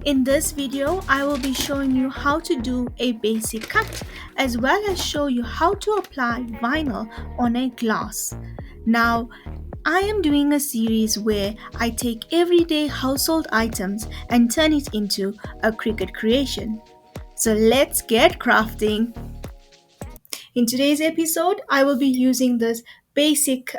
In this video, I will be showing you how to do a basic cut as well as show you how to apply vinyl on a glass. Now, I am doing a series where I take everyday household items and turn it into a Cricut creation. So let's get crafting. In today's episode, I will be using this basic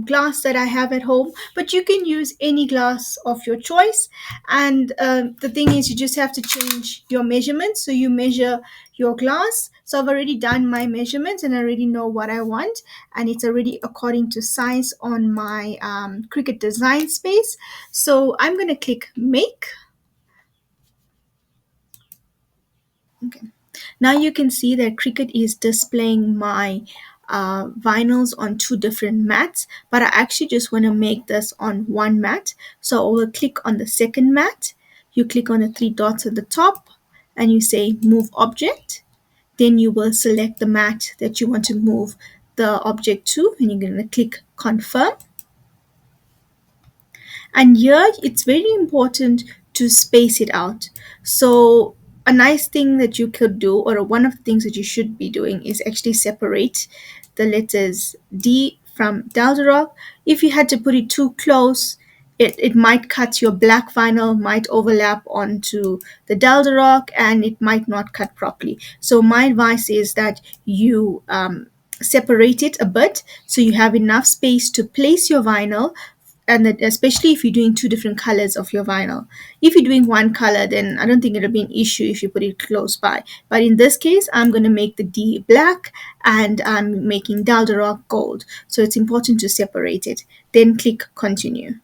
glass that I have at home, but you can use any glass of your choice. And the thing is, you just have to change your measurements. So you measure your glass. So I've already done my measurements and I already know what I want, and it's already according to size on my Cricut design space. So I'm going to click make. Okay. Now you can see that Cricut is displaying my vinyls on two different mats, but I actually just want to make this on one mat. So I will click on the second mat. You click on the three dots at the top and you say move object. Then you will select the mat that you want to move the object to, and you're going to click confirm. And here it's very important to space it out. So a nice thing that you could do, or one of the things that you should be doing, is actually separate the letters D from Daldaroc. If you had to put it too close, it might cut. Your black vinyl might overlap onto the Daldaroc and it might not cut properly. So my advice is that you separate it a bit so you have enough space to place your vinyl, and that especially if you're doing two different colors of your vinyl. If you're doing one color, then I don't think it'll be an issue if you put it close by. But in this case, I'm going to make the D black and I'm making Daldaroc gold. So it's important to separate it. Then click continue.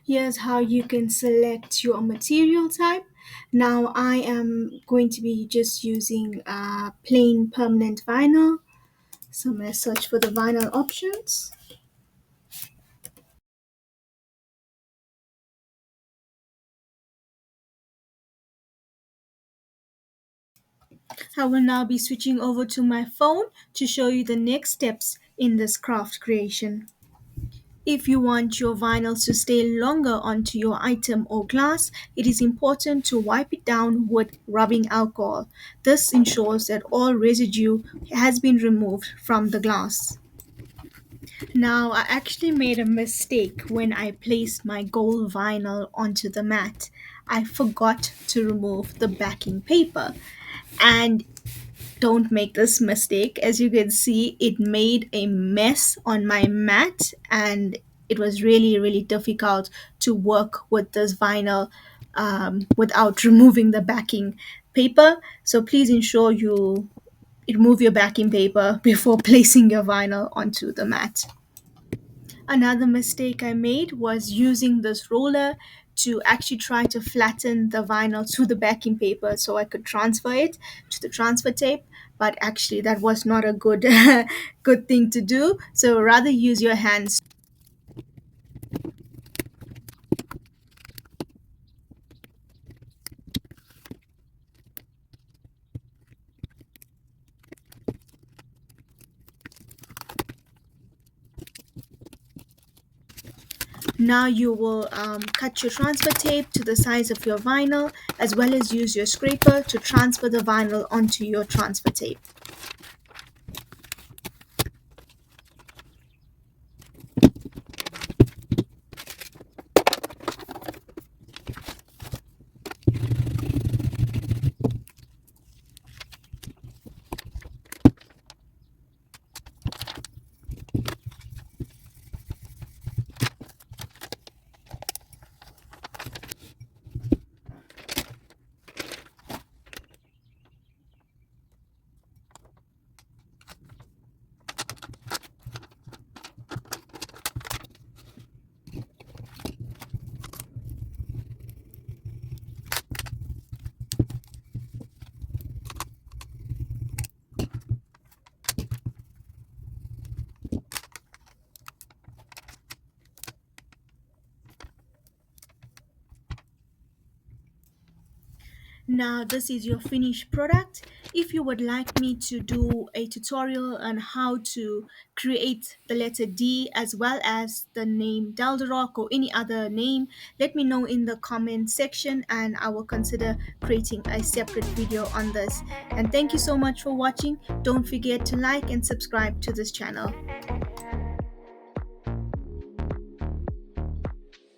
Here's how you can select your material type. Now I am going to be just using plain permanent vinyl. So I'm going to search for the vinyl options. I will now be switching over to my phone to show you the next steps in this craft creation. If you want your vinyls to stay longer onto your item or glass, it is important to wipe it down with rubbing alcohol. This ensures that all residue has been removed from the glass. Now, I actually made a mistake when I placed my gold vinyl onto the mat. I forgot to remove the backing paper, and don't make this mistake. As you can see, it made a mess on my mat and it was really difficult to work with this vinyl without removing the backing paper. So please ensure you remove your backing paper before placing your vinyl onto the mat. Another mistake I made was using this roller to actually try to flatten the vinyl to the backing paper so I could transfer it to the transfer tape. But actually, that was not a good good thing to do. So rather use your hands. Now you will cut your transfer tape to the size of your vinyl, as well as use your scraper to transfer the vinyl onto your transfer tape. Now this is your finished product. If you would like me to do a tutorial on how to create the letter D as well as the name Daldaroc or any other name, let me know in the comment section and I will consider creating a separate video on this. And thank you so much for watching. Don't forget to like and subscribe to this channel.